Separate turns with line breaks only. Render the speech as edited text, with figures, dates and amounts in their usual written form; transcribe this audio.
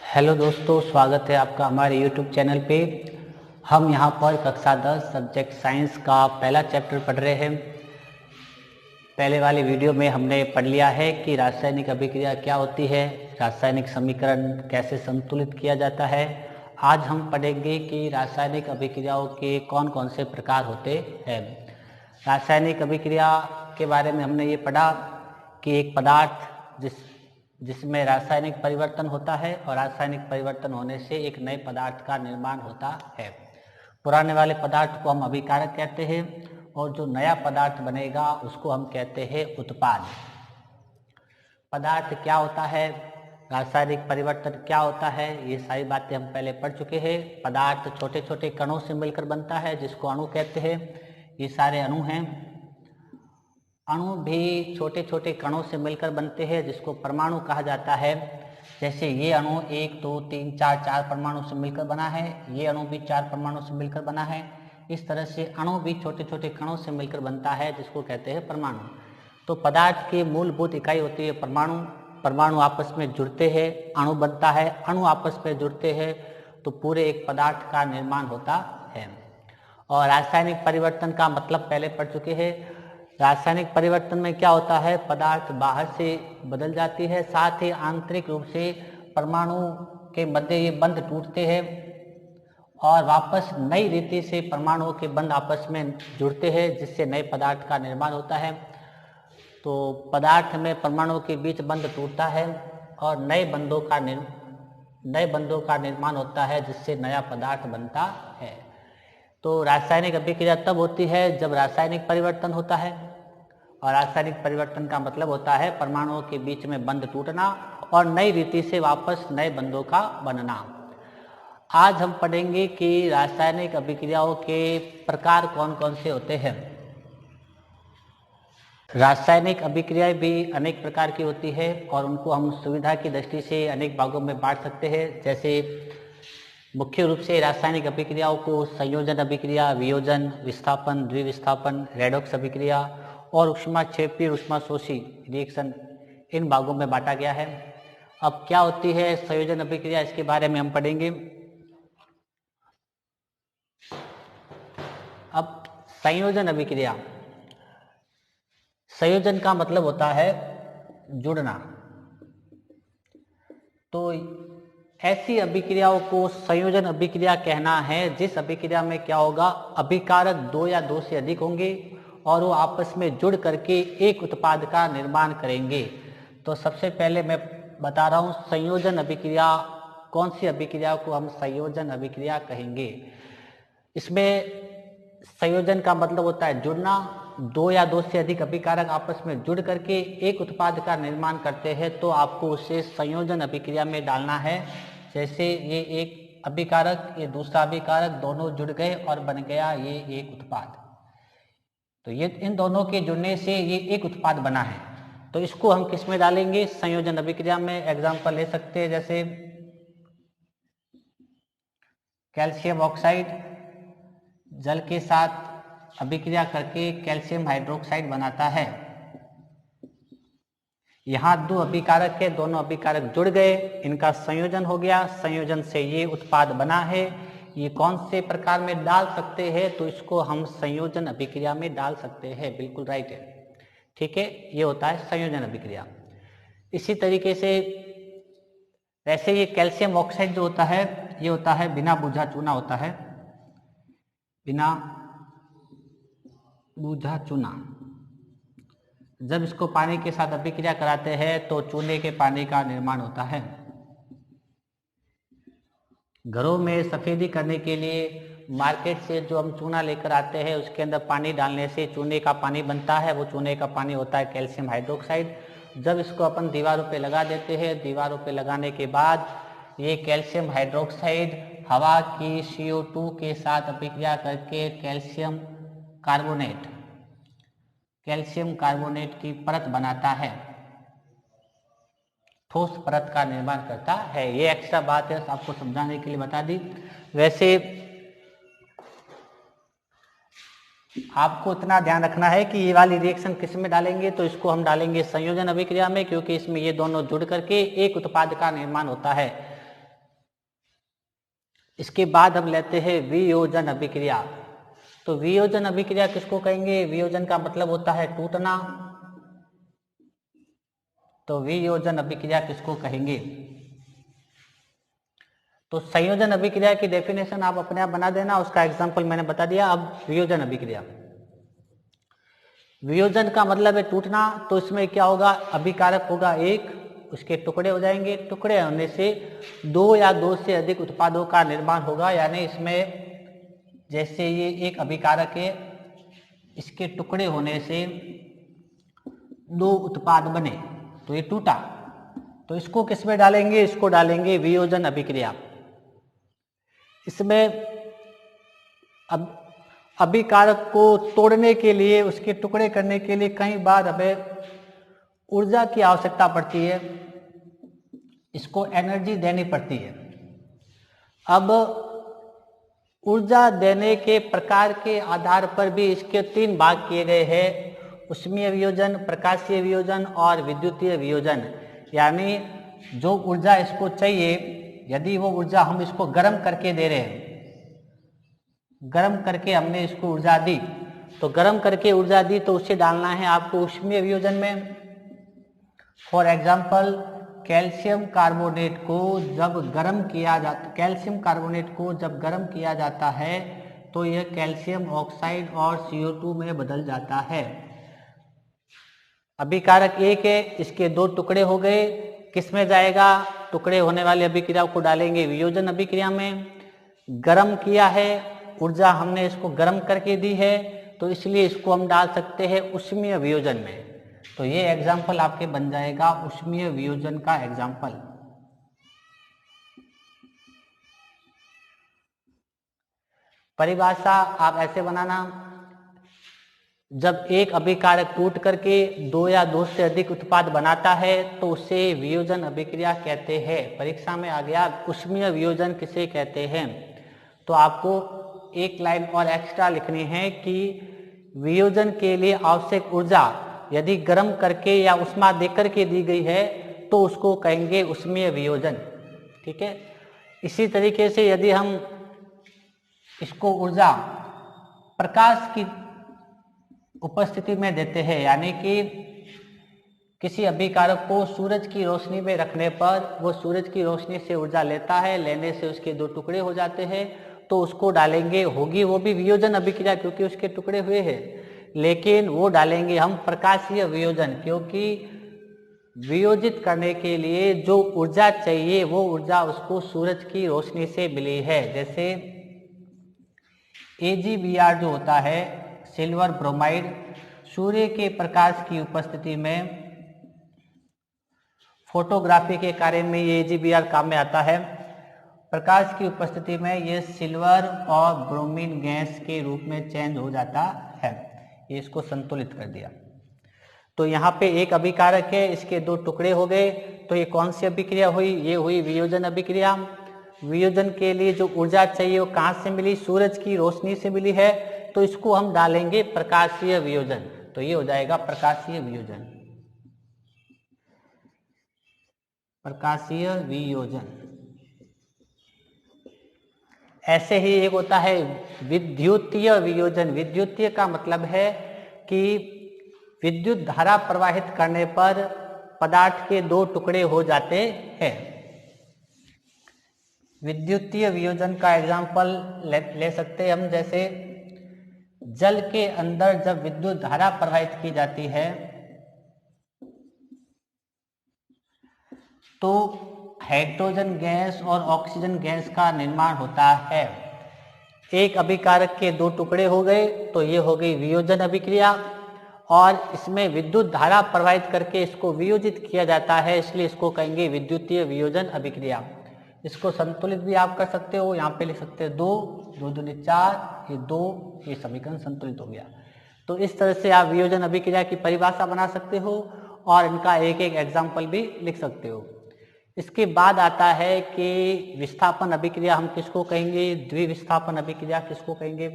Hello दोस्तों, स्वागत है आपका हमारे YouTube चैनल पे। हम यहाँ पर कक्षा 10 सब्जेक्ट साइंस का पहला चैप्टर पढ़ रहे हैं। पहले वाले वीडियो में हमने पढ़ लिया है कि रासायनिक अभिक्रिया क्या होती है, रासायनिक समीकरण कैसे संतुलित किया जाता है। आज हम पढ़ेंगे कि रासायनिक अभिक्रियाओं के कौन कौन से प्रकार होते हैं। रासायनिक अभिक्रिया के बारे में हमने ये पढ़ा कि एक पदार्थ जिसमें रासायनिक परिवर्तन होता है और रासायनिक परिवर्तन होने से एक नए पदार्थ का निर्माण होता है। पुराने वाले पदार्थ को हम अभिकारक कहते हैं और जो नया पदार्थ बनेगा उसको हम कहते हैं उत्पाद। पदार्थ क्या होता है, रासायनिक परिवर्तन क्या होता है, ये सारी बातें हम पहले पढ़ चुके हैं। पदार्थ छोटे छोटे कणों से मिलकर बनता है जिसको अणु कहते हैं। ये सारे अणु हैं। अणु भी छोटे छोटे कणों से मिलकर बनते हैं जिसको परमाणु कहा जाता है। जैसे ये अणु 1 2 3 4 4 परमाणु से मिलकर बना है, ये अणु भी 4 परमाणु से मिलकर बना है। इस तरह से अणु भी छोटे छोटे कणों से मिलकर बनता है जिसको कहते हैं परमाणु। तो पदार्थ की मूलभूत इकाई होती है परमाणु। परमाणु आपस में जुड़ते हैं, अणु बनता है, अणु आपस में जुड़ते हैं तो पूरे एक पदार्थ का निर्माण होता है। और रासायनिक परिवर्तन का मतलब पहले पढ़ चुके हैं। रासायनिक परिवर्तन में क्या होता है, पदार्थ बाहर से बदल जाती है, साथ ही आंतरिक रूप से परमाणु के मध्य ये बंध टूटते हैं और वापस नई रीति से परमाणुओं के बंध आपस में जुड़ते हैं जिससे नए पदार्थ का निर्माण होता है। तो पदार्थ में परमाणुओं के बीच बंध टूटता है और नए बंधों का निर्माण होता है जिससे नया पदार्थ बनता है। तो रासायनिक अभिक्रिया तब होती है जब रासायनिक परिवर्तन होता है, और रासायनिक परिवर्तन का मतलब होता है परमाणुओं के बीच में बंध टूटना और नई रीति से वापस नए बंधों का बनना। आज हम पढ़ेंगे कि रासायनिक अभिक्रियाओं के प्रकार कौन कौन से होते हैं। रासायनिक अभिक्रियाएं भी अनेक प्रकार की होती है और उनको हम सुविधा की दृष्टि से अनेक भागों में बांट सकते हैं। जैसे मुख्य रूप से रासायनिक अभिक्रियाओं को संयोजन अभिक्रिया, वियोजन, विस्थापन, द्विविस्थापन, रेडॉक्स अभिक्रिया और ऊष्माक्षेपी ऊष्माशोषी रिएक्शन, इन भागों में बांटा गया है। अब क्या होती है संयोजन अभिक्रिया, इसके बारे में हम पढ़ेंगे। अब संयोजन अभिक्रिया, संयोजन का मतलब होता है जुड़ना। तो ऐसी अभिक्रियाओं को संयोजन अभिक्रिया कहना है जिस अभिक्रिया में क्या होगा, अभिकारक 2 या 2 से अधिक होंगे और वो आपस में जुड़ करके एक उत्पाद का निर्माण करेंगे। तो सबसे पहले मैं बता रहा हूँ संयोजन अभिक्रिया, कौन सी अभिक्रिया को हम संयोजन अभिक्रिया कहेंगे। इसमें संयोजन का मतलब होता है जुड़ना। 2 या 2 से अधिक अभिकारक आपस में जुड़ करके एक उत्पाद का निर्माण करते हैं तो आपको उसे संयोजन अभिक्रिया में डालना है। जैसे ये एक अभिकारक, ये दूसरा अभिकारक, दोनों जुड़ गए और बन गया ये एक उत्पाद। तो ये इन दोनों के जुड़ने से ये एक उत्पाद बना है। तो इसको हम किस में डालेंगे, संयोजन अभिक्रिया में। एग्जाम्पल ले सकते हैं जैसे कैल्शियम ऑक्साइड जल के साथ अभिक्रिया करके कैल्शियम हाइड्रोक्साइड बनाता है। यहाँ 2 अभिकारक है, दोनों अभिकारक जुड़ गए, इनका संयोजन हो गया, संयोजन से ये उत्पाद बना है। ये कौन से प्रकार में डाल सकते हैं, तो इसको हम संयोजन अभिक्रिया में डाल सकते हैं। बिल्कुल राइट है, ठीक है, ये होता है संयोजन अभिक्रिया। इसी तरीके से वैसे ये कैल्शियम ऑक्साइड जो होता है ये होता है बिना बुझा चूना होता है, बिना बुझा चूना। जब इसको पानी के साथ अभिक्रिया कराते हैं तो चूने के पानी का निर्माण होता है। घरों में सफेदी करने के लिए मार्केट से जो हम चूना लेकर आते हैं उसके अंदर पानी डालने से चूने का पानी बनता है। वो चूने का पानी होता है कैल्शियम हाइड्रोक्साइड। जब इसको अपन दीवारों पे लगा देते हैं, दीवारों पे लगाने के बाद ये कैल्शियम हाइड्रोक्साइड हवा की CO2 के साथ अभिक्रिया करके कैल्शियम कार्बोनेट की परत बनाता है, ठोस परत का निर्माण करता है। ये एक्स्ट्रा बात है, आपको समझाने के लिए बता दी। वैसे आपको इतना ध्यान रखना है कि ये वाली रिएक्शन किस में डालेंगे, तो इसको हम डालेंगे संयोजन अभिक्रिया में, क्योंकि इसमें ये दोनों जुड़ करके एक उत्पाद का निर्माण होता है। इसके बाद हम लेते हैं वियोजन अभिक्रिया। तो वियोजन अभिक्रिया किसको कहेंगे? वियोजन का मतलब होता है टूटना। तो वियोजन अभिक्रिया किसको कहेंगे? तो संयोजन अभिक्रिया की डेफिनेशन आप अपने आप बना देना, उसका एग्जांपल मैंने बता दिया। अब वियोजन अभिक्रिया, वियोजन का मतलब है टूटना। तो इसमें क्या होगा? अभिकारक होगा एक, उसके टुकड़े हो जाएंगे, टुकड़े होने से दो या दो से अधिक उत्पादों का निर्माण होगा। यानी इसमें जैसे ये एक अभिकारक है, इसके टुकड़े होने से दो उत्पाद बने तो ये टूटा। तो इसको किस में डालेंगे? इसको डालेंगे वियोजन अभिक्रिया। इसमें अब अभिकारक को तोड़ने के लिए, उसके टुकड़े करने के लिए कई बार हमें ऊर्जा की आवश्यकता पड़ती है, इसको एनर्जी देनी पड़ती है। अब ऊर्जा देने के प्रकार के आधार पर भी इसके तीन भाग किए गए हैं: ऊष्मीय वियोजन, प्रकाशीय वियोजन और विद्युतीय वियोजन। यानी जो ऊर्जा इसको चाहिए, यदि वो ऊर्जा हम इसको गर्म करके दे रहे हैं, गर्म करके हमने इसको ऊर्जा दी, तो गर्म करके ऊर्जा दी तो उसे डालना है आपको ऊष्मीय वियोजन में। फॉर एग्जाम्पल, कैल्शियम कार्बोनेट को जब गर्म किया जाता, कैल्शियम कार्बोनेट को जब गर्म किया जाता है तो यह कैल्शियम ऑक्साइड और CO2 में बदल जाता है। अभिकारक एक है, इसके दो टुकड़े हो गए, किस में जाएगा? टुकड़े होने वाले अभिक्रिया को डालेंगे वियोजन अभिक्रिया में। गर्म किया है, ऊर्जा हमने इसको गर्म करके दी है, तो इसलिए इसको हम डाल सकते हैं ऊष्मीय वियोजन में। तो ये एग्जाम्पल आपके बन जाएगा ऊष्मीय वियोजन का एग्जाम्पल। परिभाषा आप ऐसे बनाना: जब एक अभिकारक टूट करके दो या दो से अधिक उत्पाद बनाता है तो उसे वियोजन अभिक्रिया कहते हैं। परीक्षा में आ गया ऊष्मीय वियोजन किसे कहते हैं, तो आपको एक लाइन और एक्स्ट्रा लिखनी है कि वियोजन के लिए आवश्यक ऊर्जा यदि गर्म करके या उष्मा देकर के दी गई है तो उसको कहेंगे ऊष्मीय वियोजन। ठीक है। इसी तरीके से यदि हम इसको ऊर्जा प्रकाश की उपस्थिति में देते हैं, यानी कि किसी अभिकारक को सूरज की रोशनी में रखने पर वो सूरज की रोशनी से ऊर्जा लेता है, लेने से उसके दो टुकड़े हो जाते हैं, तो उसको डालेंगे, होगी वो भी वियोजन अभिक्रिया क्योंकि उसके टुकड़े हुए हैं, लेकिन वो डालेंगे हम प्रकाशीय वियोजन, क्योंकि वियोजित करने के लिए जो ऊर्जा चाहिए वो ऊर्जा उसको सूरज की रोशनी से मिली है। जैसे AgBr जो होता है, सिल्वर ब्रोमाइड, सूर्य के प्रकाश की उपस्थिति में फोटोग्राफी के कार्य में ये AgBr काम में आता है। प्रकाश की उपस्थिति में ये सिल्वर और ब्रोमीन गैस के रूप में चेंज हो जाता है। ये इसको संतुलित कर दिया। तो यहाँ पे एक अभिकारक है, इसके दो टुकड़े हो गए, तो ये कौन सी अभिक्रिया हुई? ये हुई वियोजन अभिक्रिया। वियोजन के लिए जो ऊर्जा चाहिए वो कहाँ से मिली? सूरज की रोशनी से मिली है, तो इसको हम डालेंगे प्रकाशीय वियोजन। तो ये हो जाएगा प्रकाशीय वियोजन, प्रकाशीय वियोजन। ऐसे ही एक होता है विद्युतीय वियोजन। विद्युतीय का मतलब है कि विद्युत धारा प्रवाहित करने पर पदार्थ के दो टुकड़े हो जाते हैं। विद्युतीय वियोजन का एग्जाम्पल ले सकते हैं हम, जैसे जल के अंदर जब विद्युत धारा प्रवाहित की जाती है तो हाइड्रोजन गैस और ऑक्सीजन गैस का निर्माण होता है। एक अभिकारक के दो टुकड़े हो गए तो ये हो गई वियोजन अभिक्रिया, और इसमें विद्युत धारा प्रवाहित करके इसको वियोजित किया जाता है, इसलिए इसको कहेंगे विद्युतीय वियोजन अभिक्रिया। इसको संतुलित भी आप कर सकते हो, यहाँ पे लिख सकते हो 2, 2 दूनी 4, ये 2, ये समीकरण संतुलित हो गया। तो इस तरह से आप वियोजन अभिक्रिया की परिभाषा बना सकते हो और इनका एक एक एग्जाम्पल भी लिख सकते हो। इसके बाद आता है कि विस्थापन अभिक्रिया हम किसको कहेंगे? द्विविस्थापन अभिक्रिया किसको कहेंगे?